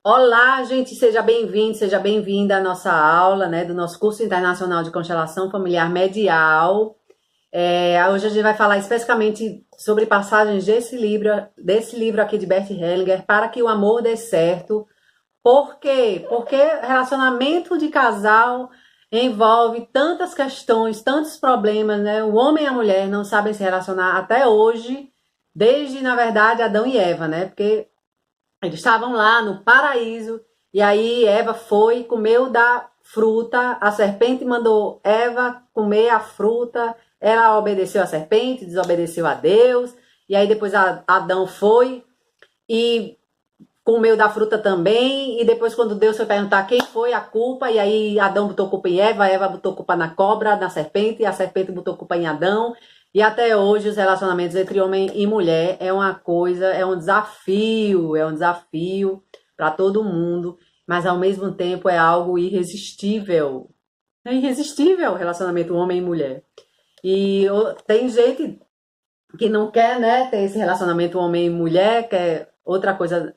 Olá, gente, seja bem-vindo, seja bem-vinda à nossa aula, né, do nosso curso internacional de constelação familiar medial. Hoje a gente vai falar especificamente sobre passagens desse livro aqui de Bert Hellinger, Para que o Amor Dê Certo. Por quê? Porque relacionamento de casal envolve tantas questões, tantos problemas, né? O homem e a mulher não sabem se relacionar até hoje, desde, na verdade, Adão e Eva, né? Porque eles estavam lá no paraíso, e aí Eva foi, comeu da fruta, a serpente mandou Eva comer a fruta, ela obedeceu a serpente, desobedeceu a Deus, e aí depois Adão foi e comeu da fruta também, e depois quando Deus foi perguntar quem foi a culpa, e aí Adão botou culpa em Eva, Eva botou culpa na cobra, na serpente, e a serpente botou culpa em Adão, e até hoje os relacionamentos entre homem e mulher é uma coisa, é um desafio para todo mundo, mas ao mesmo tempo é algo irresistível. É irresistível o relacionamento homem e mulher. E tem gente que não quer, né, ter esse relacionamento homem e mulher, quer outra coisa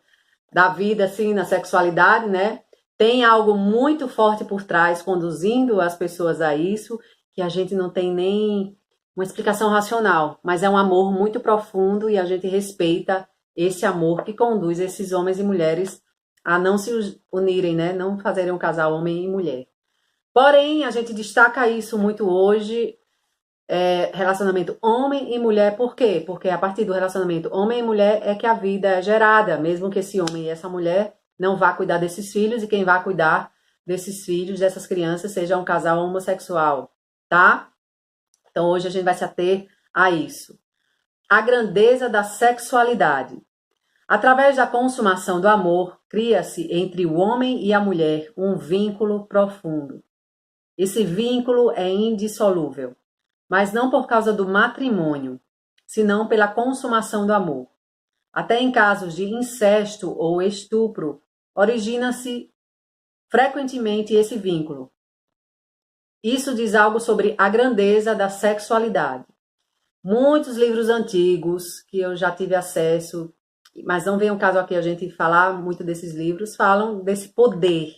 da vida, assim, na sexualidade, né? Tem algo muito forte por trás, conduzindo as pessoas a isso, que a gente não tem nem uma explicação racional, mas é um amor muito profundo e a gente respeita esse amor que conduz esses homens e mulheres a não se unirem, né? Não fazerem um casal homem e mulher. Porém, a gente destaca isso muito hoje, relacionamento homem e mulher, por quê? Porque a partir do relacionamento homem e mulher é que a vida é gerada, mesmo que esse homem e essa mulher não vá cuidar desses filhos, e quem vai cuidar desses filhos, dessas crianças, seja um casal homossexual, tá? Então hoje a gente vai se ater a isso. A grandeza da sexualidade. Através da consumação do amor, cria-se entre o homem e a mulher um vínculo profundo. Esse vínculo é indissolúvel, mas não por causa do matrimônio, senão pela consumação do amor. Até em casos de incesto ou estupro, origina-se frequentemente esse vínculo. Isso diz algo sobre a grandeza da sexualidade. Muitos livros antigos que eu já tive acesso, mas não vem o caso aqui a gente falar muito desses livros, falam desse poder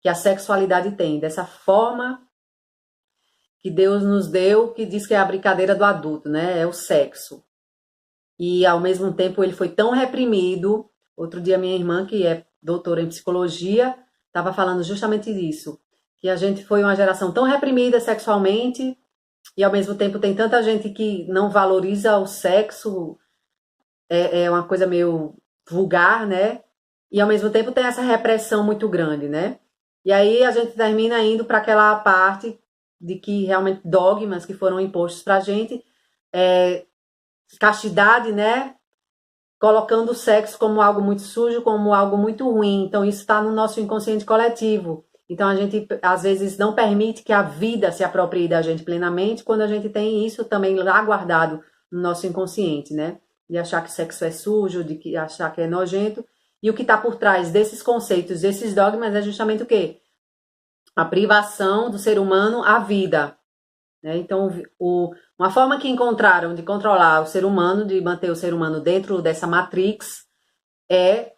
que a sexualidade tem, dessa forma que Deus nos deu, que diz que é a brincadeira do adulto, né? É o sexo. E ao mesmo tempo ele foi tão reprimido. Outro dia minha irmã, que é doutora em psicologia, estava falando justamente disso, que a gente foi uma geração tão reprimida sexualmente e ao mesmo tempo tem tanta gente que não valoriza o sexo, é uma coisa meio vulgar, né? E ao mesmo tempo tem essa repressão muito grande, né? E aí a gente termina indo para aquela parte de que realmente dogmas que foram impostos para a gente, castidade, né? Colocando o sexo como algo muito sujo, como algo muito ruim. Então isso está no nosso inconsciente coletivo. Então a gente às vezes não permite que a vida se aproprie da gente plenamente, quando a gente tem isso também lá guardado no nosso inconsciente, né? De achar que sexo é sujo, de achar que é nojento. E o que está por trás desses conceitos, desses dogmas, é justamente o quê? A privação do ser humano à vida. Né? Então, uma forma que encontraram de controlar o ser humano, de manter o ser humano dentro dessa matrix, é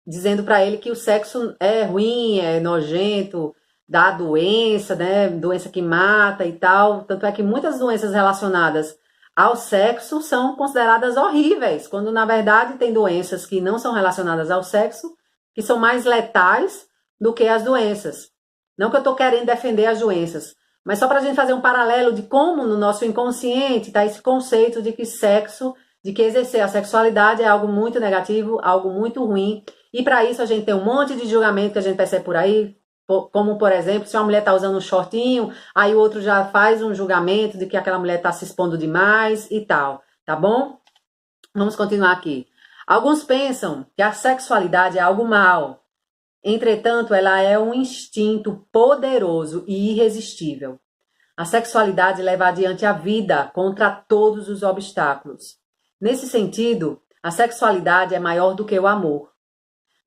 dizendo para ele que o sexo é ruim, é nojento, dá doença, né? Doença que mata e tal. Tanto é que muitas doenças relacionadas ao sexo são consideradas horríveis, quando na verdade tem doenças que não são relacionadas ao sexo, que são mais letais do que as doenças. Não que eu estou querendo defender as doenças, mas só para a gente fazer um paralelo de como no nosso inconsciente está esse conceito de que sexo, de que exercer a sexualidade é algo muito negativo, algo muito ruim. E para isso a gente tem um monte de julgamento que a gente percebe por aí, como por exemplo, se uma mulher está usando um shortinho, aí o outro já faz um julgamento de que aquela mulher está se expondo demais e tal, tá bom? Vamos continuar aqui. Alguns pensam que a sexualidade é algo mal. Entretanto, ela é um instinto poderoso e irresistível. A sexualidade leva adiante a vida contra todos os obstáculos. Nesse sentido, a sexualidade é maior do que o amor.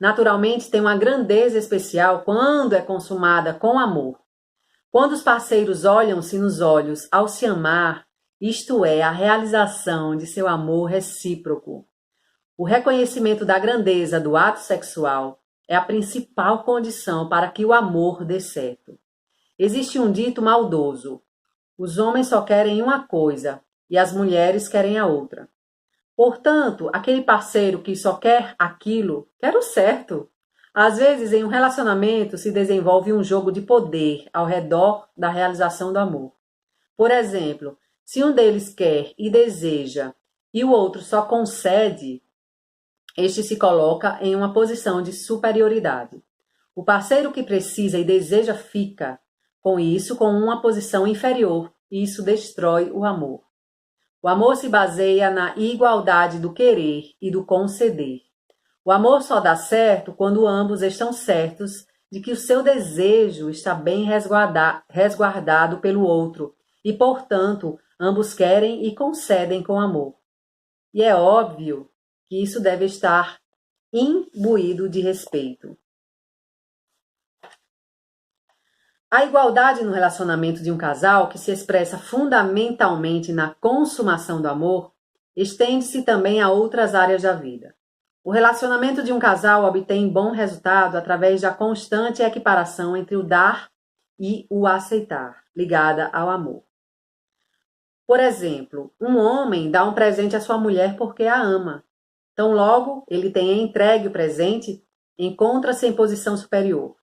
Naturalmente, tem uma grandeza especial quando é consumada com amor. Quando os parceiros olham-se nos olhos ao se amar, isto é, a realização de seu amor recíproco. O reconhecimento da grandeza do ato sexual é a principal condição para que o amor dê certo. Existe um dito maldoso: os homens só querem uma coisa e as mulheres querem a outra. Portanto, aquele parceiro que só quer aquilo, quer o certo. Às vezes, em um relacionamento, se desenvolve um jogo de poder ao redor da realização do amor. Por exemplo, se um deles quer e deseja e o outro só concede, este se coloca em uma posição de superioridade. O parceiro que precisa e deseja fica, com isso, com uma posição inferior, e isso destrói o amor. O amor se baseia na igualdade do querer e do conceder. O amor só dá certo quando ambos estão certos de que o seu desejo está bem resguardado pelo outro e, portanto, ambos querem e concedem com amor. E é óbvio que isso deve estar imbuído de respeito. A igualdade no relacionamento de um casal, que se expressa fundamentalmente na consumação do amor, estende-se também a outras áreas da vida. O relacionamento de um casal obtém bom resultado através da constante equiparação entre o dar e o aceitar, ligada ao amor. Por exemplo, um homem dá um presente à sua mulher porque a ama. Tão logo ele tenha entregue o presente, encontra-se em posição superior.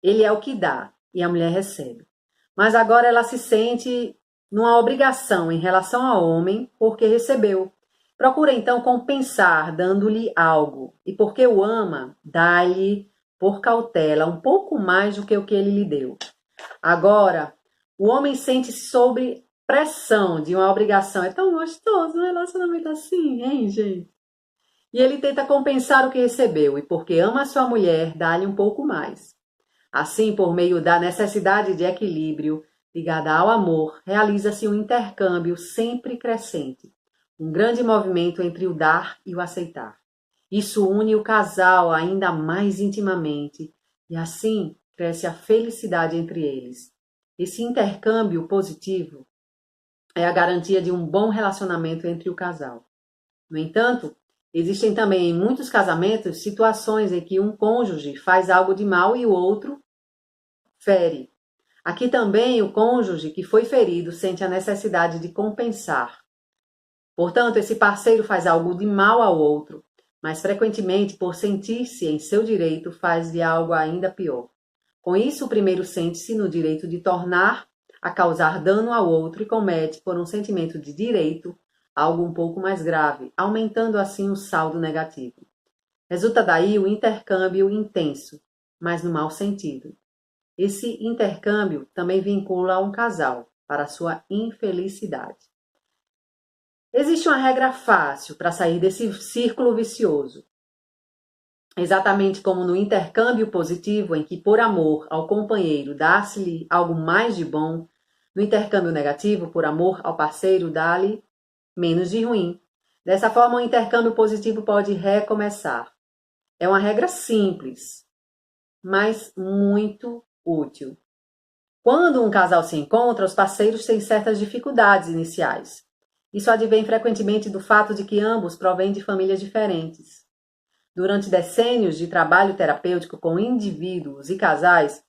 Ele é o que dá e a mulher recebe. Mas agora ela se sente numa obrigação em relação ao homem porque recebeu. Procura então compensar dando-lhe algo. E porque o ama, dá-lhe por cautela um pouco mais do que o que ele lhe deu. Agora, o homem sente-se sob pressão de uma obrigação. É tão gostoso um relacionamento assim, hein, gente? E ele tenta compensar o que recebeu. E porque ama a sua mulher, dá-lhe um pouco mais. Assim, por meio da necessidade de equilíbrio ligada ao amor, realiza-se um intercâmbio sempre crescente. Um grande movimento entre o dar e o aceitar. Isso une o casal ainda mais intimamente e assim cresce a felicidade entre eles. Esse intercâmbio positivo é a garantia de um bom relacionamento entre o casal. No entanto, existem também em muitos casamentos situações em que um cônjuge faz algo de mal e o outro fere. Aqui também o cônjuge que foi ferido sente a necessidade de compensar. Portanto, esse parceiro faz algo de mal ao outro, mas frequentemente, por sentir-se em seu direito, faz de algo ainda pior. Com isso, o primeiro sente-se no direito de tornar a causar dano ao outro e comete, por um sentimento de direito, algo um pouco mais grave, aumentando assim o saldo negativo. Resulta daí o intercâmbio intenso, mas no mau sentido. Esse intercâmbio também vincula um casal para sua infelicidade. Existe uma regra fácil para sair desse círculo vicioso. Exatamente como no intercâmbio positivo, em que por amor ao companheiro dá-se-lhe algo mais de bom, no intercâmbio negativo, por amor ao parceiro, dá-lhe menos de ruim. Dessa forma, o intercâmbio positivo pode recomeçar. É uma regra simples, mas muito útil. Quando um casal se encontra, os parceiros têm certas dificuldades iniciais. Isso advém frequentemente do fato de que ambos provêm de famílias diferentes. Durante decênios de trabalho terapêutico com indivíduos e casais,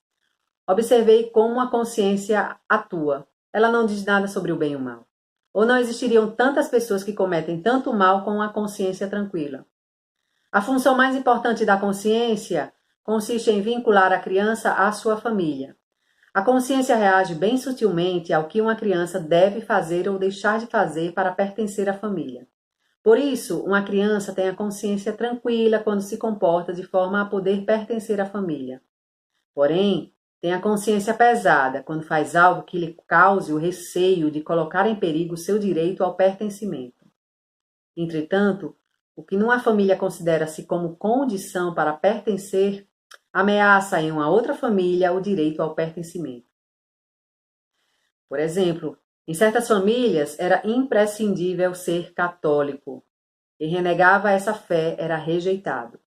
observei como a consciência atua. Ela não diz nada sobre o bem e o mal. Ou não existiriam tantas pessoas que cometem tanto mal com a consciência tranquila. A função mais importante da consciência consiste em vincular a criança à sua família. A consciência reage bem sutilmente ao que uma criança deve fazer ou deixar de fazer para pertencer à família. Por isso, uma criança tem a consciência tranquila quando se comporta de forma a poder pertencer à família. Porém, tem a consciência pesada quando faz algo que lhe cause o receio de colocar em perigo seu direito ao pertencimento. Entretanto, o que numa família considera-se como condição para pertencer, ameaça em uma outra família o direito ao pertencimento. Por exemplo, em certas famílias era imprescindível ser católico. Quem renegava essa fé era rejeitado.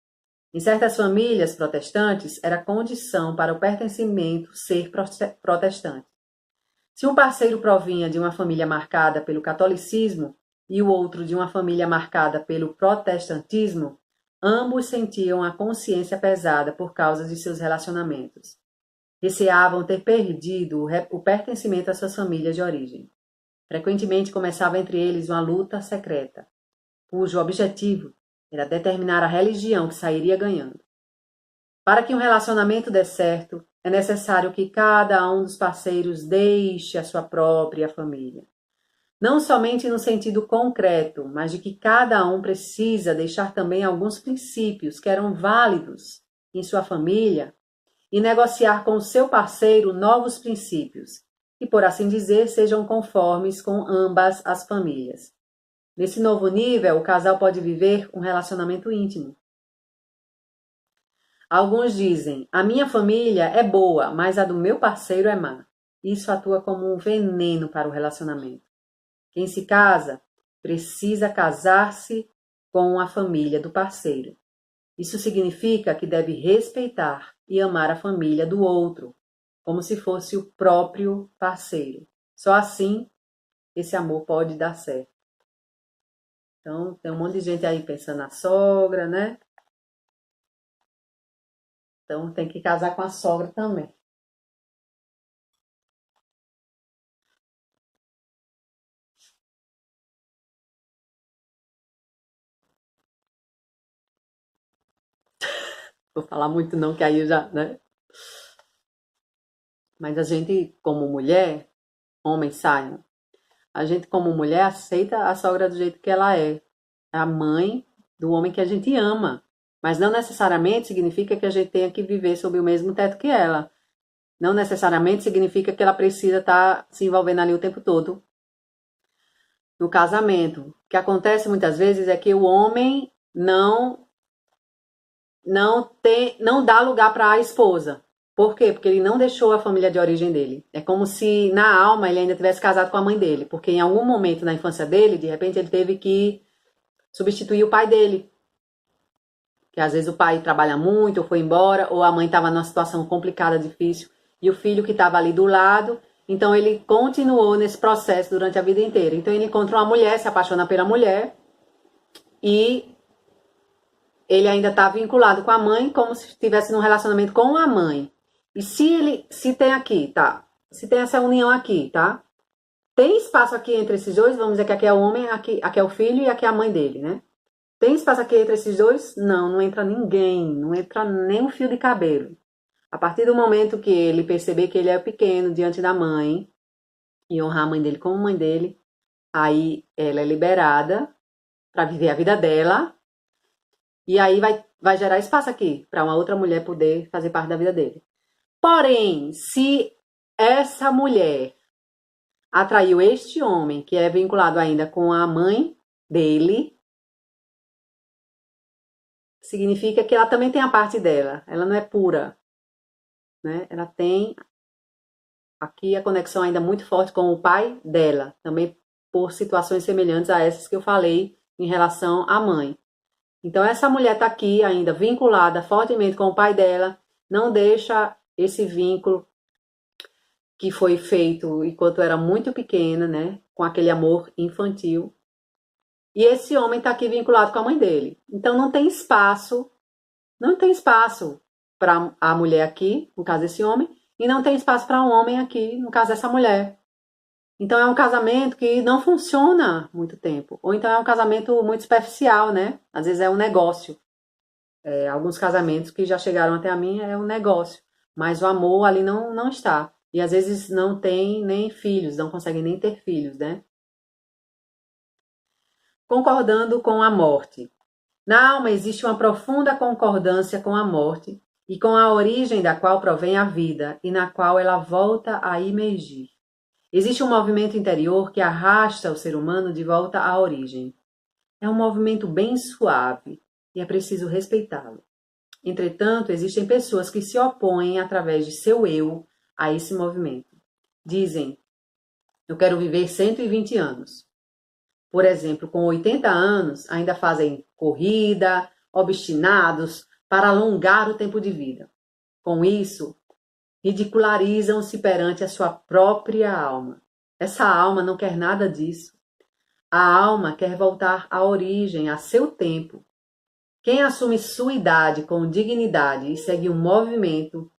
Em certas famílias protestantes era condição para o pertencimento ser protestante. Se um parceiro provinha de uma família marcada pelo catolicismo e o outro de uma família marcada pelo protestantismo, Ambos sentiam a consciência pesada por causa de seus relacionamentos. Receavam ter perdido o pertencimento às suas famílias de origem. Frequentemente começava entre eles uma luta secreta, cujo objetivo era determinar a religião que sairia ganhando. Para que um relacionamento dê certo, é necessário que cada um dos parceiros deixe a sua própria família. Não somente no sentido concreto, mas de que cada um precisa deixar também alguns princípios que eram válidos em sua família e negociar com o seu parceiro novos princípios, que, por assim dizer, sejam conformes com ambas as famílias. Nesse novo nível, o casal pode viver um relacionamento íntimo. Alguns dizem, a minha família é boa, mas a do meu parceiro é má. Isso atua como um veneno para o relacionamento. Quem se casa precisa casar-se com a família do parceiro. Isso significa que deve respeitar e amar a família do outro, como se fosse o próprio parceiro. Só assim esse amor pode dar certo. Então, tem um monte de gente aí pensando na sogra, né? Então, tem que casar com a sogra também. Vou falar muito não, que aí eu já, né? Mas a gente, como mulher, homens saiam, a gente, como mulher, aceita a sogra do jeito que ela é. É a mãe do homem que a gente ama. Mas não necessariamente significa que a gente tenha que viver sob o mesmo teto que ela. Não necessariamente significa que ela precisa estar se envolvendo ali o tempo todo no casamento. O que acontece muitas vezes é que o homem não dá lugar para a esposa. Por quê? Porque ele não deixou a família de origem dele. É como se na alma ele ainda tivesse casado com a mãe dele, porque em algum momento na infância dele, de repente ele teve que substituir o pai dele. Que às vezes o pai trabalha muito, ou foi embora, ou a mãe estava numa situação complicada, difícil, e o filho que estava ali do lado, então ele continuou nesse processo durante a vida inteira. Então ele encontra uma mulher, se apaixona pela mulher, e ele ainda está vinculado com a mãe como se estivesse num relacionamento com a mãe. E se tem aqui, tá? Se tem essa união aqui, tá? Tem espaço aqui entre esses dois, vamos dizer que aqui é o homem, aqui é o filho e aqui é a mãe dele, né? Tem espaço aqui entre esses dois? Não, não entra ninguém, não entra nem um fio de cabelo. A partir do momento que ele perceber que ele é pequeno diante da mãe e honrar a mãe dele como mãe dele, aí ela é liberada para viver a vida dela e aí vai gerar espaço aqui para uma outra mulher poder fazer parte da vida dele. Porém, se essa mulher atraiu este homem que é vinculado ainda com a mãe dele, significa que ela também tem a parte dela. Ela não é pura, né? Ela tem aqui a conexão ainda muito forte com o pai dela, também por situações semelhantes a essas que eu falei em relação à mãe. Então essa mulher está aqui ainda vinculada fortemente com o pai dela, não deixa esse vínculo que foi feito enquanto era muito pequena, né? Com aquele amor infantil. E esse homem está aqui vinculado com a mãe dele. Então não tem espaço para a mulher aqui, no caso desse homem, e não tem espaço para um homem aqui, no caso dessa mulher. Então é um casamento que não funciona muito tempo. Ou então é um casamento muito superficial, né? Às vezes é um negócio. Alguns casamentos que já chegaram até a mim é um negócio. Mas o amor ali não está. E às vezes não tem nem filhos, não conseguem nem ter filhos, né? Concordando com a morte. Na alma existe uma profunda concordância com a morte e com a origem da qual provém a vida e na qual ela volta a emergir. Existe um movimento interior que arrasta o ser humano de volta à origem. É um movimento bem suave e é preciso respeitá-lo. Entretanto, existem pessoas que se opõem através de seu eu a esse movimento. Dizem, eu quero viver 120 anos. Por exemplo, com 80 anos, ainda fazem corrida, obstinados para alongar o tempo de vida. Com isso, ridicularizam-se perante a sua própria alma. Essa alma não quer nada disso. A alma quer voltar à origem, a seu tempo. Quem assume sua idade com dignidade e segue um movimento,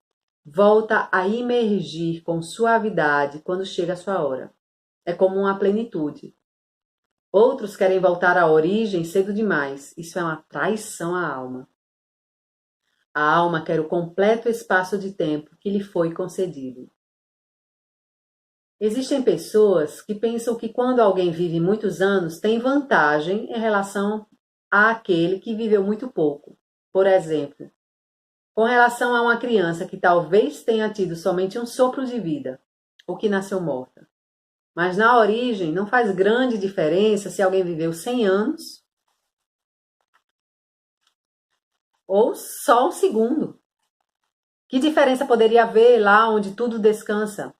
volta a emergir com suavidade quando chega a sua hora. É como uma plenitude. Outros querem voltar à origem cedo demais. Isso é uma traição à alma. A alma quer o completo espaço de tempo que lhe foi concedido. Existem pessoas que pensam que quando alguém vive muitos anos, tem vantagem em relação àquele que viveu muito pouco. Por exemplo, com relação a uma criança que talvez tenha tido somente um sopro de vida, ou que nasceu morta. Mas na origem não faz grande diferença se alguém viveu 100 anos ou só um segundo. Que diferença poderia haver lá onde tudo descansa?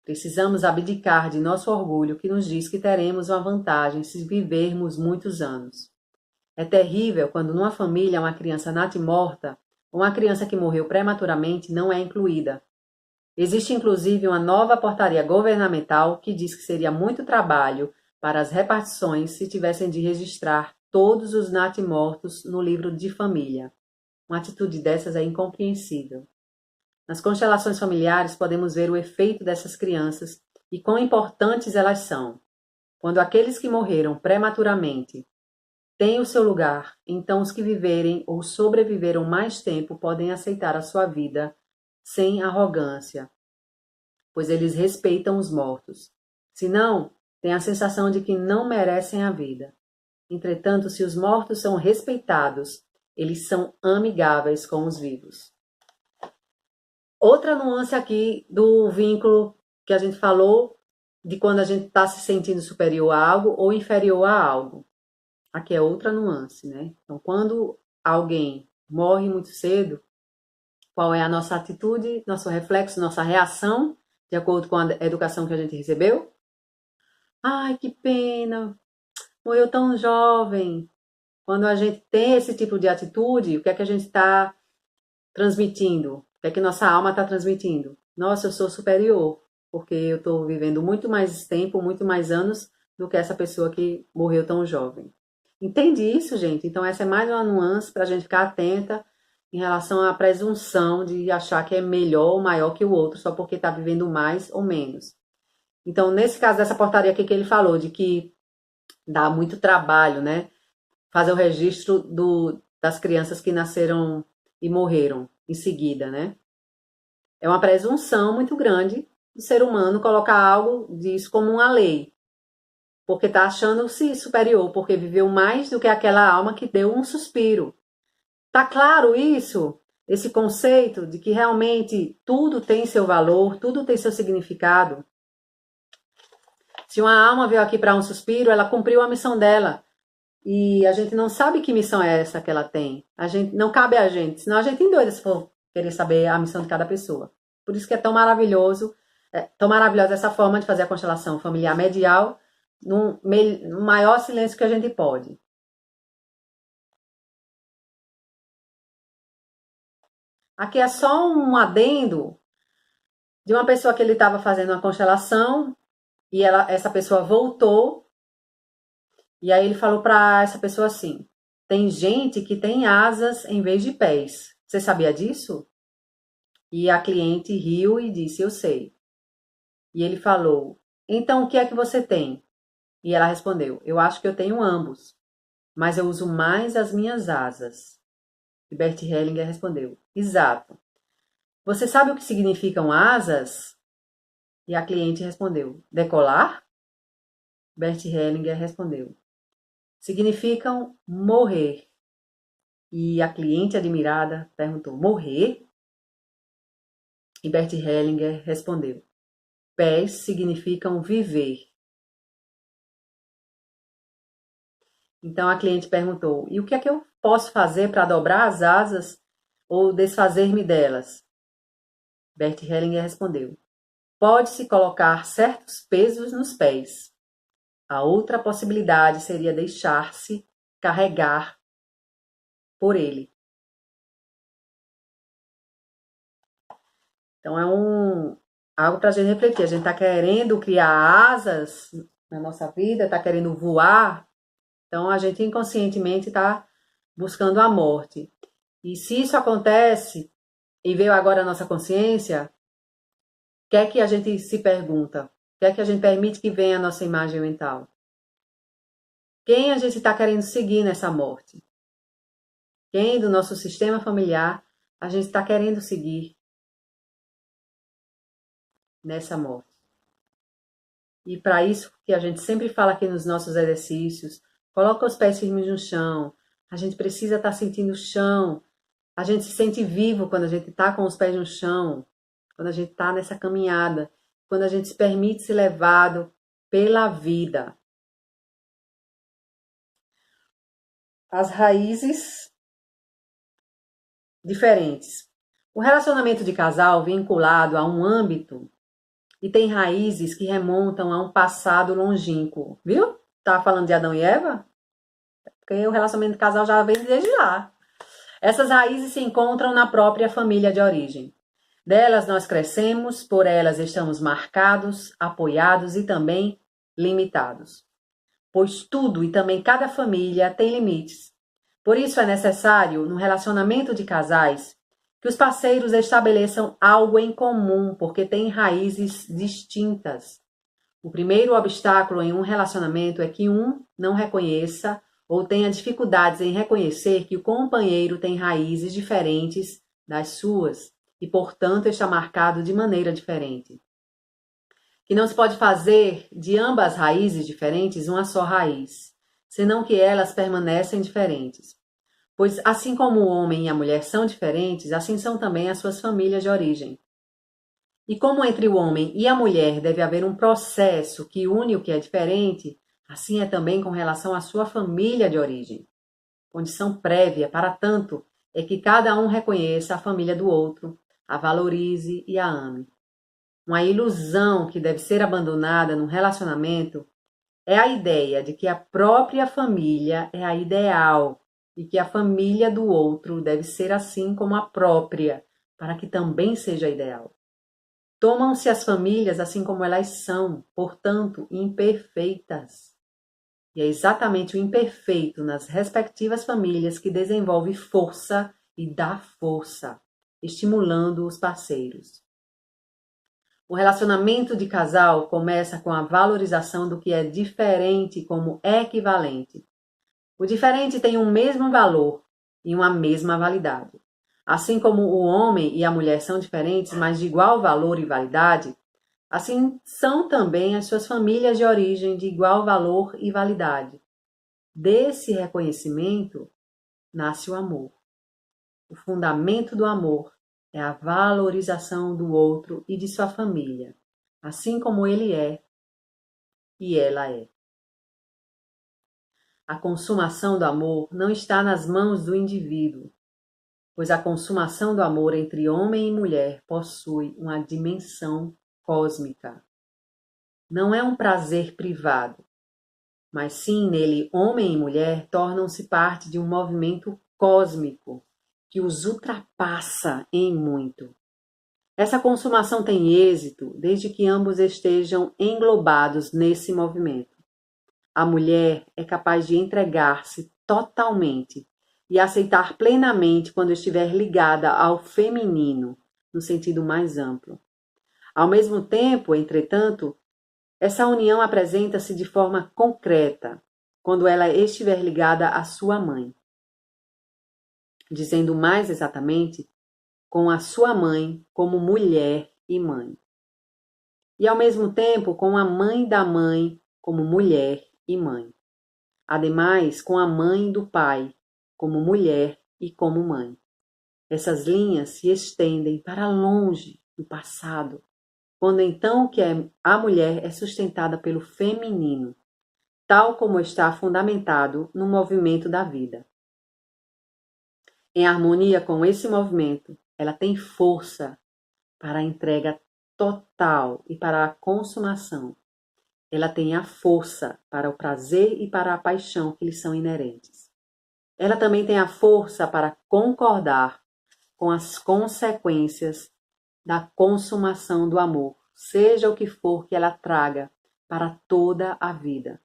Precisamos abdicar de nosso orgulho que nos diz que teremos uma vantagem se vivermos muitos anos. É terrível quando numa família uma criança natimorta ou uma criança que morreu prematuramente não é incluída. Existe inclusive uma nova portaria governamental que diz que seria muito trabalho para as repartições se tivessem de registrar todos os natimortos no livro de família. Uma atitude dessas é incompreensível. Nas constelações familiares podemos ver o efeito dessas crianças e quão importantes elas são. Quando aqueles que morreram prematuramente têm o seu lugar, então os que viverem ou sobreviveram mais tempo podem aceitar a sua vida sem arrogância, pois eles respeitam os mortos. Se não, têm a sensação de que não merecem a vida. Entretanto, se os mortos são respeitados, eles são amigáveis com os vivos. Outra nuance aqui do vínculo que a gente falou de quando a gente está se sentindo superior a algo ou inferior a algo. Aqui é outra nuance, né? Então, quando alguém morre muito cedo, qual é a nossa atitude, nosso reflexo, nossa reação, de acordo com a educação que a gente recebeu? Ai, que pena, morreu tão jovem. Quando a gente tem esse tipo de atitude, o que é que a gente está transmitindo? O que é que nossa alma está transmitindo? Nossa, eu sou superior, porque eu estou vivendo muito mais tempo, muito mais anos do que essa pessoa que morreu tão jovem. Entende isso, gente? Então essa é mais uma nuance para a gente ficar atenta em relação à presunção de achar que é melhor ou maior que o outro só porque está vivendo mais ou menos. Então, nesse caso dessa portaria aqui que ele falou, de que dá muito trabalho, né? Fazer o registro das crianças que nasceram e morreram em seguida, né? É uma presunção muito grande do ser humano colocar algo disso como uma lei, porque está achando-se superior, porque viveu mais do que aquela alma que deu um suspiro. Tá claro isso? Esse conceito de que realmente tudo tem seu valor, tudo tem seu significado. Se uma alma veio aqui para um suspiro, ela cumpriu a missão dela. E a gente não sabe que missão é essa que ela tem. A gente não cabe a gente, senão a gente endoida se for querer saber a missão de cada pessoa. Por isso que é tão maravilhosa essa forma de fazer a constelação familiar medial no maior silêncio que a gente pode. Aqui é só um adendo de uma pessoa que ele estava fazendo uma constelação e essa pessoa voltou. E aí ele falou para essa pessoa assim: tem gente que tem asas em vez de pés. Você sabia disso? E a cliente riu e disse: eu sei. E ele falou: então o que é que você tem? E ela respondeu: eu acho que eu tenho ambos, mas eu uso mais as minhas asas. E Bert Hellinger respondeu: exato. Você sabe o que significam asas? E a cliente respondeu: decolar? Bert Hellinger respondeu: significam morrer. E a cliente admirada perguntou: morrer? E Bert Hellinger respondeu: pés significam viver. Então a cliente perguntou: e o que é que eu posso fazer para dobrar as asas ou desfazer-me delas? Bert Hellinger respondeu: pode-se colocar certos pesos nos pés. A outra possibilidade seria deixar-se carregar por ele. Então é algo para a gente refletir. A gente está querendo criar asas na nossa vida, está querendo voar. Então a gente inconscientemente está buscando a morte. E se isso acontece, e veio agora a nossa consciência, o que é que a gente se pergunta? O que é que a gente permite que venha a nossa imagem mental? Quem a gente está querendo seguir nessa morte? Quem do nosso sistema familiar a gente está querendo seguir nessa morte? E para isso que a gente sempre fala aqui nos nossos exercícios, coloca os pés firmes no chão. A gente precisa estar sentindo o chão. A gente se sente vivo quando a gente está com os pés no chão, quando a gente está nessa caminhada, quando a gente se permite ser levado pela vida. As raízes diferentes. O relacionamento de casal vinculado a um âmbito e tem raízes que remontam a um passado longínquo, viu? Tá falando de Adão e Eva? Porque o relacionamento de casal já vem desde lá. Essas raízes se encontram na própria família de origem. Delas nós crescemos, por elas estamos marcados, apoiados e também limitados. Pois tudo e também cada família tem limites. Por isso é necessário, no relacionamento de casais, que os parceiros estabeleçam algo em comum, porque têm raízes distintas. O primeiro obstáculo em um relacionamento é que um não reconheça ou tenha dificuldades em reconhecer que o companheiro tem raízes diferentes das suas e, portanto, está marcado de maneira diferente. Que não se pode fazer de ambas raízes diferentes uma só raiz, senão que elas permanecem diferentes. Pois assim como o homem e a mulher são diferentes, assim são também as suas famílias de origem. E como entre o homem e a mulher deve haver um processo que une o que é diferente, assim é também com relação à sua família de origem. Condição prévia, para tanto, é que cada um reconheça a família do outro, a valorize e a ame. Uma ilusão que deve ser abandonada no relacionamento é a ideia de que a própria família é a ideal e que a família do outro deve ser assim como a própria, para que também seja ideal. Tomam-se as famílias assim como elas são, portanto, imperfeitas. E é exatamente o imperfeito nas respectivas famílias que desenvolve força e dá força, estimulando os parceiros. O relacionamento de casal começa com a valorização do que é diferente como equivalente. O diferente tem um mesmo valor e uma mesma validade. Assim como o homem e a mulher são diferentes, mas de igual valor e validade, assim são também as suas famílias de origem de igual valor e validade. Desse reconhecimento nasce o amor. O fundamento do amor é a valorização do outro e de sua família, assim como ele é e ela é. A consumação do amor não está nas mãos do indivíduo, pois a consumação do amor entre homem e mulher possui uma dimensão cósmica. Não é um prazer privado, mas sim nele homem e mulher tornam-se parte de um movimento cósmico que os ultrapassa em muito. Essa consumação tem êxito desde que ambos estejam englobados nesse movimento. A mulher é capaz de entregar-se totalmente e aceitar plenamente quando estiver ligada ao feminino, no sentido mais amplo. Ao mesmo tempo, entretanto, essa união apresenta-se de forma concreta quando ela estiver ligada à sua mãe. Dizendo mais exatamente, com a sua mãe como mulher e mãe. E ao mesmo tempo com a mãe da mãe como mulher e mãe. Ademais, com a mãe do pai como mulher e como mãe. Essas linhas se estendem para longe do passado, quando então que a mulher é sustentada pelo feminino, tal como está fundamentado no movimento da vida. Em harmonia com esse movimento, ela tem força para a entrega total e para a consumação. Ela tem a força para o prazer e para a paixão que lhe são inerentes. Ela também tem a força para concordar com as consequências da consumação do amor, seja o que for que ela traga para toda a vida.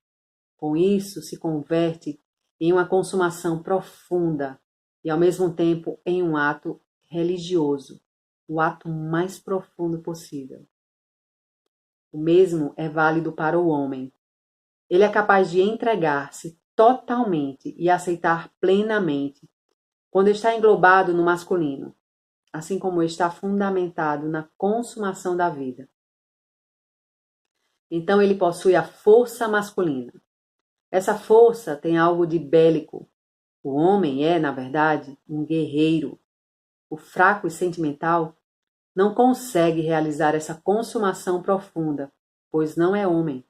Com isso, se converte em uma consumação profunda e, ao mesmo tempo, em um ato religioso, o ato mais profundo possível. O mesmo é válido para o homem. Ele é capaz de entregar-se totalmente e aceitar plenamente quando está englobado no masculino, assim como está fundamentado na consumação da vida. Então ele possui a força masculina. Essa força tem algo de bélico. O homem é, na verdade, um guerreiro. O fraco e sentimental não consegue realizar essa consumação profunda, pois não é homem.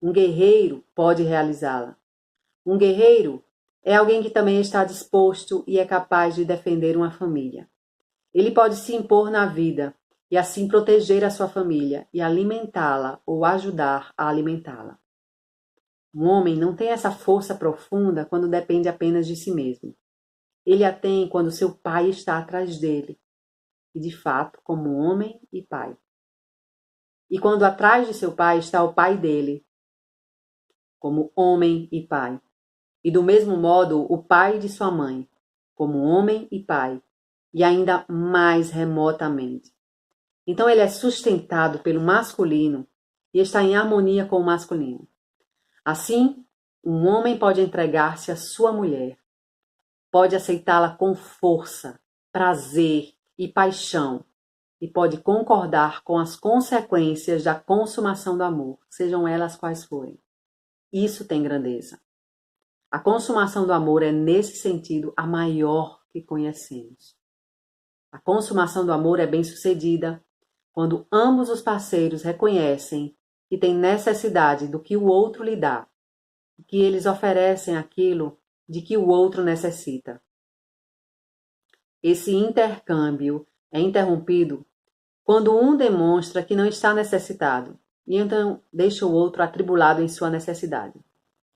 Um guerreiro pode realizá-la. Um guerreiro é alguém que também está disposto e é capaz de defender uma família. Ele pode se impor na vida e assim proteger a sua família e alimentá-la ou ajudar a alimentá-la. Um homem não tem essa força profunda quando depende apenas de si mesmo. Ele a tem quando seu pai está atrás dele, e de fato, como homem e pai. E quando atrás de seu pai está o pai dele, como homem e pai. E do mesmo modo, o pai de sua mãe, como homem e pai, e ainda mais remotamente. Então ele é sustentado pelo masculino e está em harmonia com o masculino. Assim, um homem pode entregar-se à sua mulher, pode aceitá-la com força, prazer e paixão, e pode concordar com as consequências da consumação do amor, sejam elas quais forem. Isso tem grandeza. A consumação do amor é, nesse sentido, a maior que conhecemos. A consumação do amor é bem-sucedida quando ambos os parceiros reconhecem que têm necessidade do que o outro lhe dá, e que eles oferecem aquilo de que o outro necessita. Esse intercâmbio é interrompido quando um demonstra que não está necessitado e então deixa o outro atribulado em sua necessidade.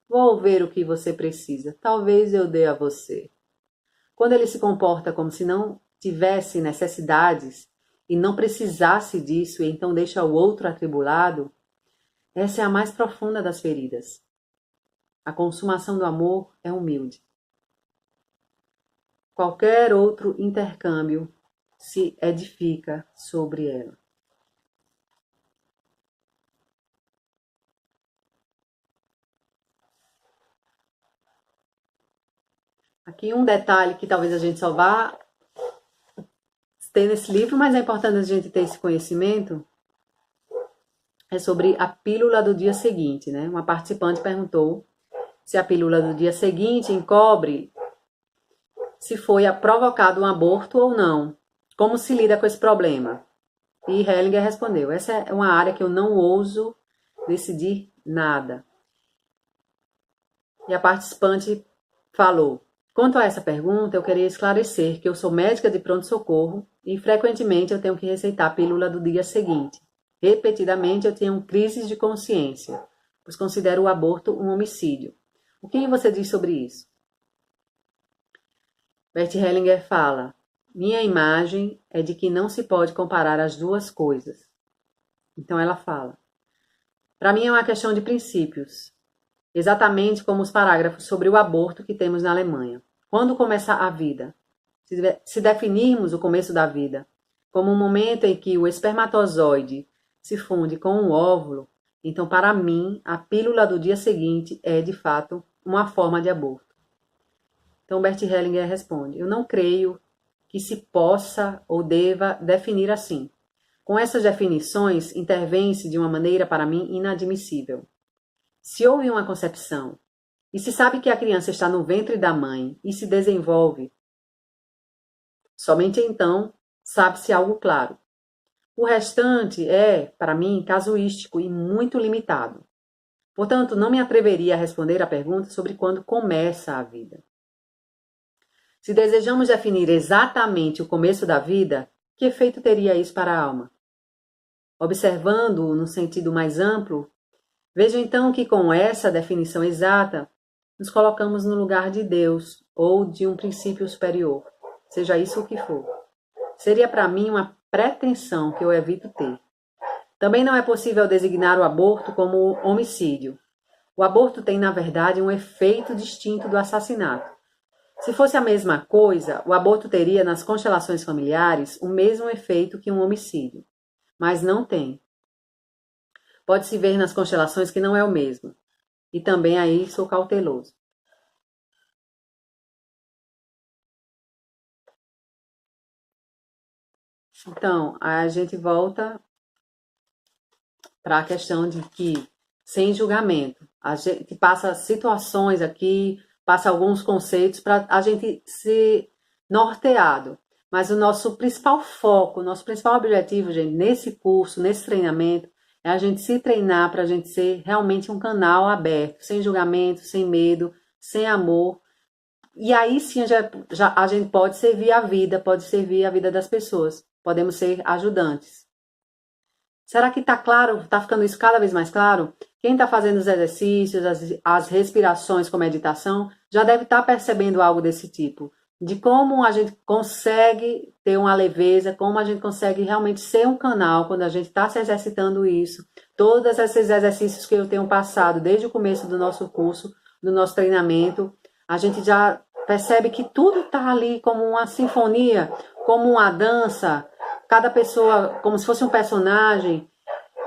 Vou ver o que você precisa, talvez eu dê a você. Quando ele se comporta como se não tivesse necessidades e não precisasse disso e então deixa o outro atribulado, essa é a mais profunda das feridas. A consumação do amor é humilde. Qualquer outro intercâmbio se edifica sobre ela. Aqui um detalhe que talvez a gente só vá ter nesse livro, mas é importante a gente ter esse conhecimento, é sobre a pílula do dia seguinte, né? Uma participante perguntou se a pílula do dia seguinte encobre se foi provocado um aborto ou não. Como se lida com esse problema? E Hellinger respondeu, essa é uma área que eu não ouso decidir nada. E a participante falou, quanto a essa pergunta, eu queria esclarecer que eu sou médica de pronto-socorro e frequentemente eu tenho que receitar a pílula do dia seguinte. Repetidamente eu tenho crises de consciência, pois considero o aborto um homicídio. O que você diz sobre isso? Bert Hellinger fala, minha imagem é de que não se pode comparar as duas coisas. Então ela fala, para mim é uma questão de princípios, exatamente como os parágrafos sobre o aborto que temos na Alemanha. Quando começa a vida? Se definirmos o começo da vida como um momento em que o espermatozoide se funde com um óvulo, então para mim a pílula do dia seguinte é de fato uma forma de aborto. Então Bert Hellinger responde, eu não creio que se possa ou deva definir assim. Com essas definições, intervém-se de uma maneira para mim inadmissível. Se houve uma concepção e se sabe que a criança está no ventre da mãe e se desenvolve, somente então sabe-se algo claro. O restante é, para mim, casuístico e muito limitado. Portanto, não me atreveria a responder à pergunta sobre quando começa a vida. Se desejamos definir exatamente o começo da vida, que efeito teria isso para a alma? Observando-o no sentido mais amplo, vejo então que com essa definição exata, nos colocamos no lugar de Deus ou de um princípio superior, seja isso o que for. Seria para mim uma pretensão que eu evito ter. Também não é possível designar o aborto como homicídio, O aborto tem, na verdade, um efeito distinto do assassinato. Se fosse a mesma coisa, o aborto teria, nas constelações familiares, o mesmo efeito que um homicídio. Mas não tem. Pode-se ver nas constelações que não é o mesmo. E também aí sou cauteloso. Então, a gente volta para a questão de que, sem julgamento, a gente passa situações aqui, passa alguns conceitos para a gente ser norteado. Mas o nosso principal foco, o nosso principal objetivo, gente, nesse curso, nesse treinamento, é a gente se treinar para a gente ser realmente um canal aberto, sem julgamento, sem medo, sem amor. E aí sim a gente pode servir a vida das pessoas. Podemos ser ajudantes. Será que está claro? Está ficando isso cada vez mais claro? Quem está fazendo os exercícios, as respirações com meditação, já deve estar percebendo algo desse tipo. De como a gente consegue ter uma leveza, como a gente consegue realmente ser um canal quando a gente está se exercitando isso. Todos esses exercícios que eu tenho passado desde o começo do nosso curso, do nosso treinamento, a gente já percebe que tudo está ali como uma sinfonia, como uma dança, cada pessoa como se fosse um personagem,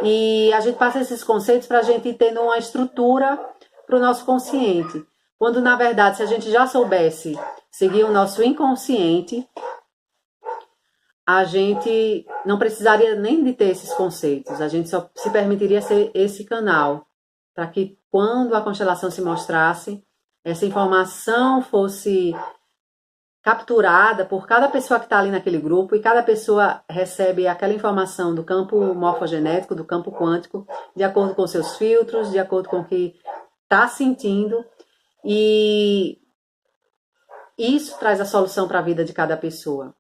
e a gente passa esses conceitos para a gente ir tendo uma estrutura para o nosso consciente. Quando, na verdade, se a gente já soubesse seguir o nosso inconsciente, a gente não precisaria nem de ter esses conceitos, a gente só se permitiria ser esse canal, para que quando a constelação se mostrasse, essa informação fosse capturada por cada pessoa que está ali naquele grupo, e cada pessoa recebe aquela informação do campo morfogenético, do campo quântico, de acordo com seus filtros, de acordo com o que está sentindo, e isso traz a solução para a vida de cada pessoa.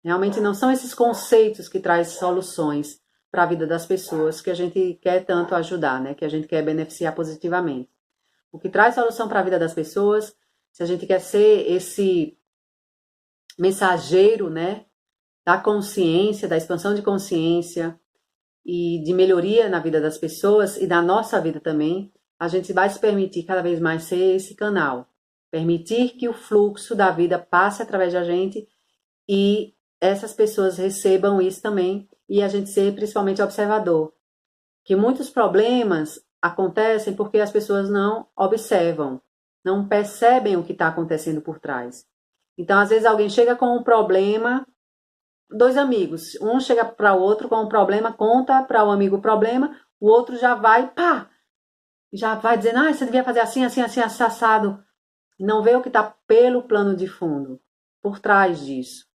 Realmente não são esses conceitos que trazem soluções para a vida das pessoas que a gente quer tanto ajudar, né? Que a gente quer beneficiar positivamente. O que traz solução para a vida das pessoas, se a gente quer ser esse mensageiro, né, da consciência, da expansão de consciência e de melhoria na vida das pessoas e da nossa vida também, a gente vai se permitir cada vez mais ser esse canal. Permitir que o fluxo da vida passe através da gente e essas pessoas recebam isso também, e a gente ser principalmente observador. Que muitos problemas acontecem porque as pessoas não observam, não percebem o que está acontecendo por trás. Então, às vezes, alguém chega com um problema, dois amigos, um chega para o outro com um problema, conta para o amigo o problema, o outro já vai, pá, já vai dizendo, você devia fazer assim, assim, assim, assado. Não vê o que está pelo plano de fundo, por trás disso.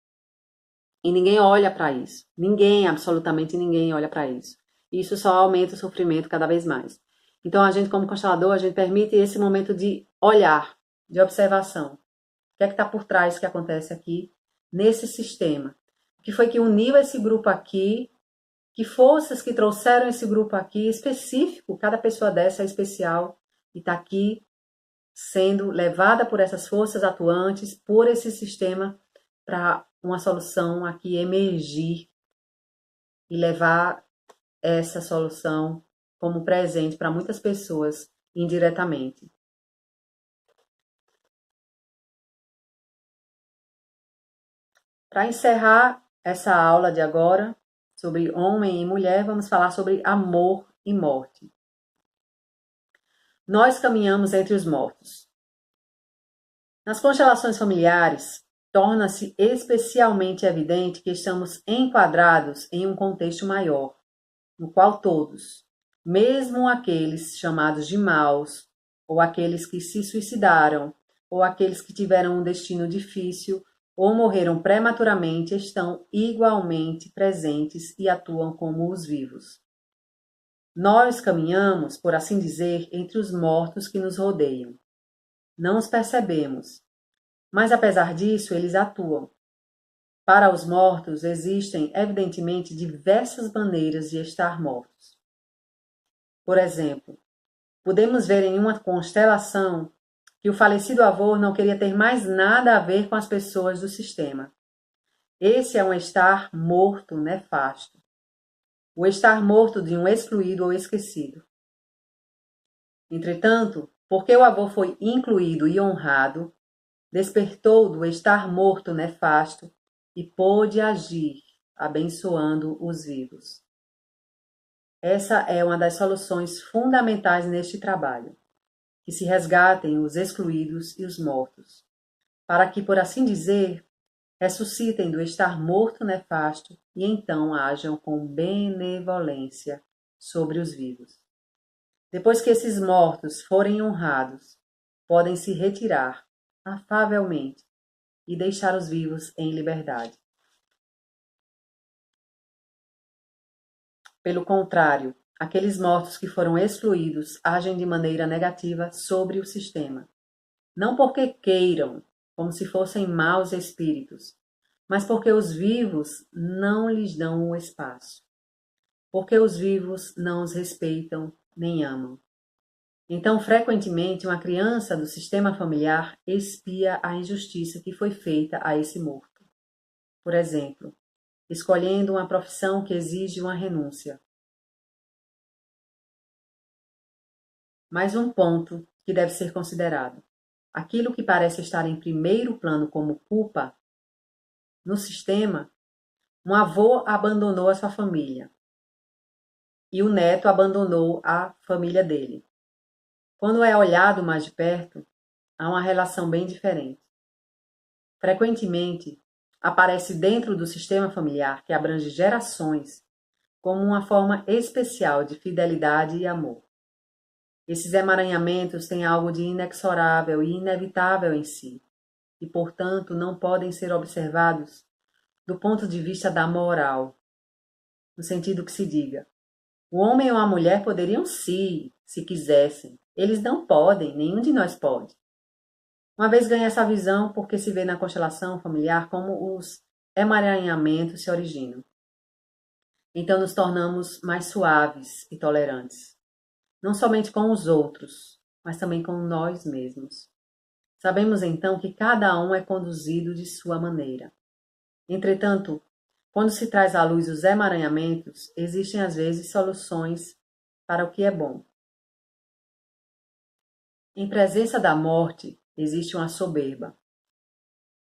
E ninguém olha para isso. Ninguém, absolutamente ninguém olha para isso. Isso só aumenta o sofrimento cada vez mais. Então, a gente, como constelador, a gente permite esse momento de olhar, de observação. O que é que está por trás que acontece aqui, nesse sistema? O que foi que uniu esse grupo aqui? Que forças que trouxeram esse grupo aqui específico? Cada pessoa dessa é especial e está aqui sendo levada por essas forças atuantes, por esse sistema, para uma solução aqui emergir e levar essa solução como presente para muitas pessoas indiretamente. Para encerrar essa aula de agora sobre homem e mulher, vamos falar sobre amor e morte. Nós caminhamos entre os mortos. Nas constelações familiares, torna-se especialmente evidente que estamos enquadrados em um contexto maior, no qual todos, mesmo aqueles chamados de maus, ou aqueles que se suicidaram, ou aqueles que tiveram um destino difícil, ou morreram prematuramente, estão igualmente presentes e atuam como os vivos. Nós caminhamos, por assim dizer, entre os mortos que nos rodeiam. Não os percebemos, mas apesar disso, eles atuam. Para os mortos, existem, evidentemente, diversas maneiras de estar mortos. Por exemplo, podemos ver em uma constelação que o falecido avô não queria ter mais nada a ver com as pessoas do sistema. Esse é um estar morto nefasto. O estar morto de um excluído ou esquecido. Entretanto, porque o avô foi incluído e honrado, despertou do estar morto nefasto e pôde agir, abençoando os vivos. Essa é uma das soluções fundamentais neste trabalho, que se resgatem os excluídos e os mortos, para que, por assim dizer, ressuscitem do estar morto nefasto e então hajam com benevolência sobre os vivos. Depois que esses mortos forem honrados, podem se retirar afavelmente e deixar os vivos em liberdade. Pelo contrário, aqueles mortos que foram excluídos agem de maneira negativa sobre o sistema. Não porque queiram, como se fossem maus espíritos, mas porque os vivos não lhes dão o espaço. Porque os vivos não os respeitam nem amam. Então, frequentemente, uma criança do sistema familiar expia a injustiça que foi feita a esse morto. Por exemplo, escolhendo uma profissão que exige uma renúncia. Mais um ponto que deve ser considerado. Aquilo que parece estar em primeiro plano como culpa, no sistema, um avô abandonou a sua família e o neto abandonou a família dele. Quando é olhado mais de perto, há uma relação bem diferente. Frequentemente, aparece dentro do sistema familiar que abrange gerações como uma forma especial de fidelidade e amor. Esses emaranhamentos têm algo de inexorável e inevitável em si, e, portanto, não podem ser observados do ponto de vista da moral, no sentido que se diga, o homem ou a mulher poderiam sim, se quisessem, eles não podem, nenhum de nós pode. Uma vez ganha essa visão, porque se vê na constelação familiar como os emaranhamentos se originam. Então nos tornamos mais suaves e tolerantes. Não somente com os outros, mas também com nós mesmos. Sabemos então que cada um é conduzido de sua maneira. Entretanto, quando se traz à luz os emaranhamentos, existem às vezes soluções para o que é bom. Em presença da morte, existe uma soberba.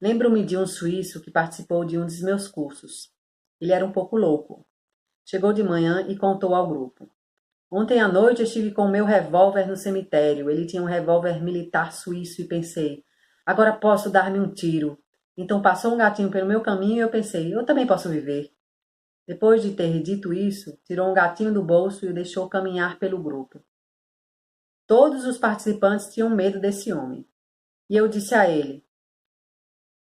Lembro-me de um suíço que participou de um dos meus cursos. Ele era um pouco louco. Chegou de manhã e contou ao grupo. Ontem à noite estive com o meu revólver no cemitério. Ele tinha um revólver militar suíço e pensei, agora posso dar-me um tiro. Então passou um gatinho pelo meu caminho e eu pensei, eu também posso viver. Depois de ter dito isso, tirou um gatinho do bolso e o deixou caminhar pelo grupo. Todos os participantes tinham medo desse homem. E eu disse a ele,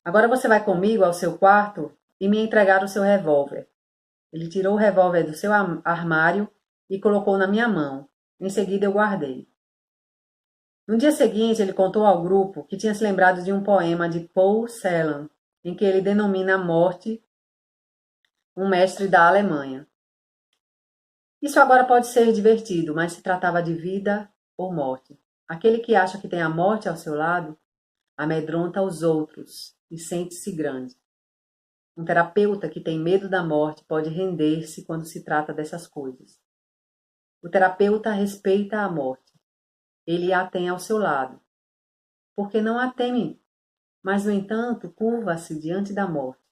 agora você vai comigo ao seu quarto e me entregar o seu revólver. Ele tirou o revólver do seu armário e colocou na minha mão. Em seguida eu guardei. No dia seguinte, ele contou ao grupo que tinha se lembrado de um poema de Paul Celan, em que ele denomina a morte um mestre da Alemanha. Isso agora pode ser divertido, mas se tratava de vida ou morte. Aquele que acha que tem a morte ao seu lado, amedronta os outros e sente-se grande. Um terapeuta que tem medo da morte pode render-se quando se trata dessas coisas. O terapeuta respeita a morte. Ele a tem ao seu lado. Porque não a teme, mas, no entanto, curva-se diante da morte.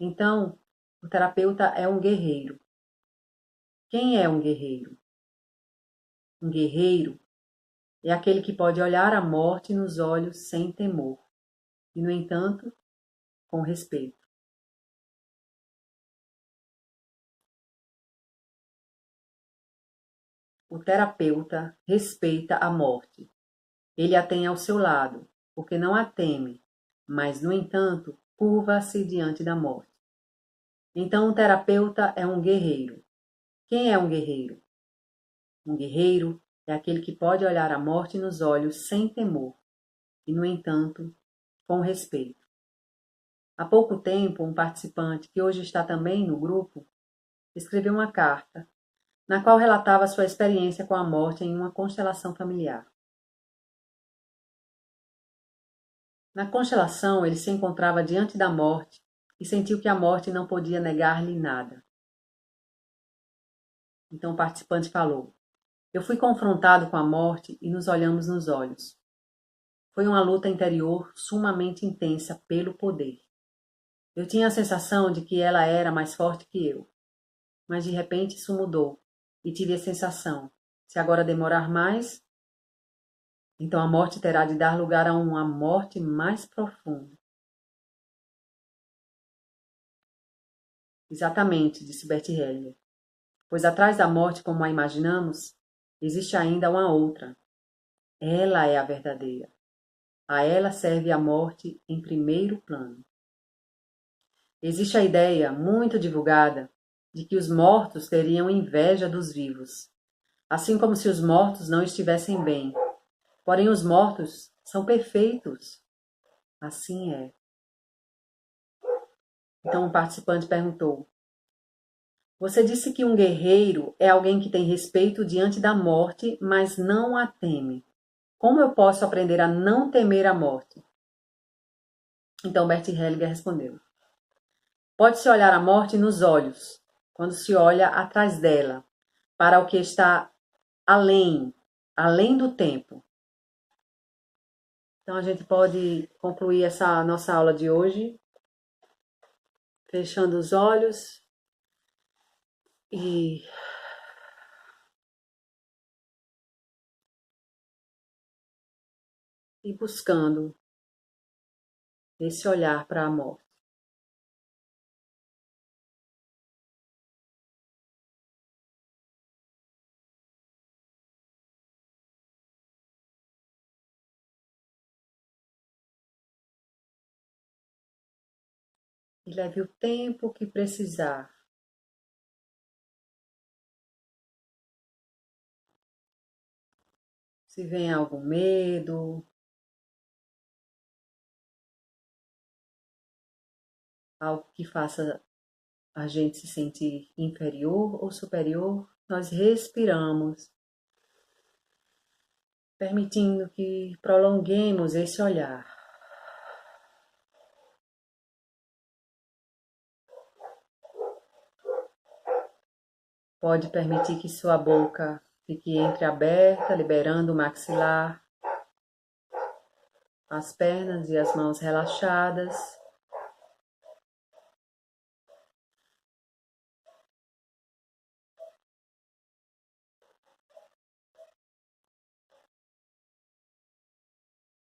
Então, o terapeuta é um guerreiro. Quem é um guerreiro? Um guerreiro é aquele que pode olhar a morte nos olhos sem temor, e, no entanto, com respeito. O terapeuta respeita a morte. Ele a tem ao seu lado, porque não a teme, mas, no entanto, curva-se diante da morte. Então, o terapeuta é um guerreiro. Quem é um guerreiro? Um guerreiro é aquele que pode olhar a morte nos olhos sem temor, e, no entanto, com respeito. Há pouco tempo, um participante, que hoje está também no grupo, escreveu uma carta, na qual relatava sua experiência com a morte em uma constelação familiar. Na constelação, ele se encontrava diante da morte e sentiu que a morte não podia negar-lhe nada. Então o participante falou, Eu fui confrontado com a morte e nos olhamos nos olhos. Foi uma luta interior sumamente intensa pelo poder. Eu tinha a sensação de que ela era mais forte que eu. Mas de repente isso mudou e tive a sensação: se agora demorar mais, então a morte terá de dar lugar a uma morte mais profunda. Exatamente, disse Bert Hellinger. Pois atrás da morte, como a imaginamos, existe ainda uma outra. Ela é a verdadeira. A ela serve a morte em primeiro plano. Existe a ideia, muito divulgada, de que os mortos teriam inveja dos vivos, assim como se os mortos não estivessem bem. Porém, os mortos são perfeitos. Assim é. Então, um participante perguntou: você disse que um guerreiro é alguém que tem respeito diante da morte, mas não a teme. Como eu posso aprender a não temer a morte? Então, Bert Hellinger respondeu: pode-se olhar a morte nos olhos, quando se olha atrás dela, para o que está além do tempo. Então, a gente pode concluir essa nossa aula de hoje, fechando os olhos e buscando esse olhar para a morte. E leve o tempo que precisar. Se vem algum medo, algo que faça a gente se sentir inferior ou superior, nós respiramos, permitindo que prolonguemos esse olhar. Pode permitir que sua boca fique entreaberta, liberando o maxilar, as pernas e as mãos relaxadas.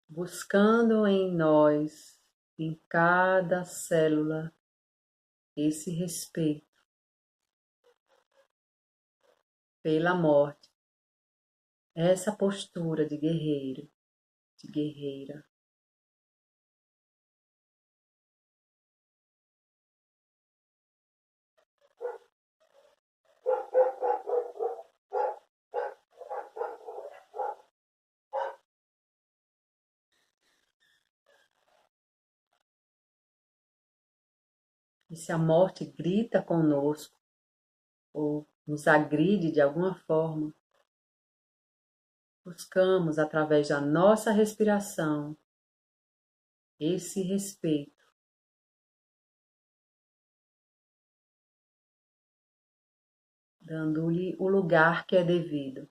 Buscando em nós, em cada célula, esse respeito pela morte, essa postura de guerreiro, de guerreira. E se a morte grita conosco, ou nos agride de alguma forma, buscamos, através da nossa respiração, esse respeito, dando-lhe o lugar que é devido.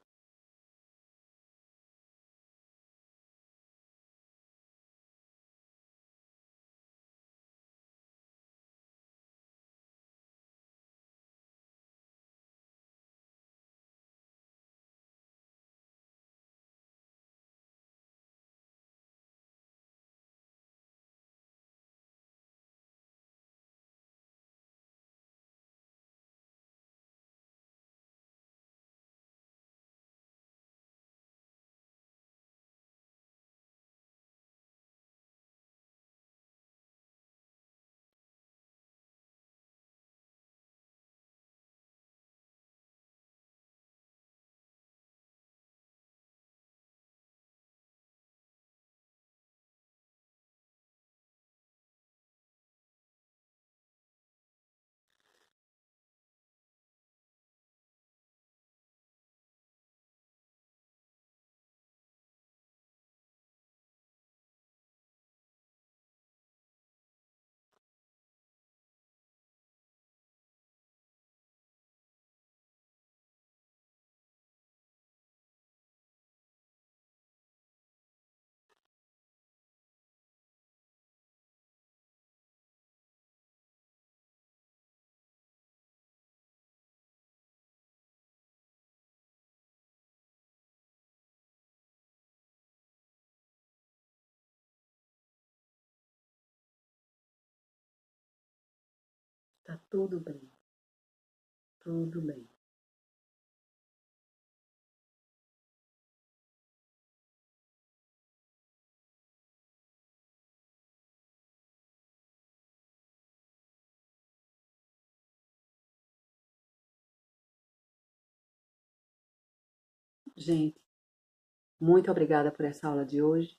Tá tudo bem. Tudo bem. Gente, muito obrigada por essa aula de hoje.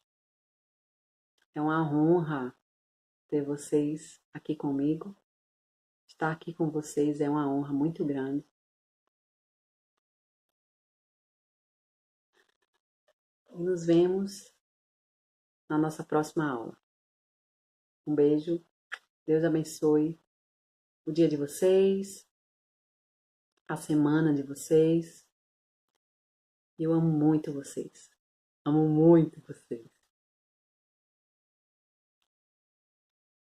É uma honra ter vocês aqui comigo. Estar aqui com vocês é uma honra muito grande. E nos vemos na nossa próxima aula. Um beijo. Deus abençoe o dia de vocês, a semana de vocês. Eu amo muito vocês. Amo muito vocês.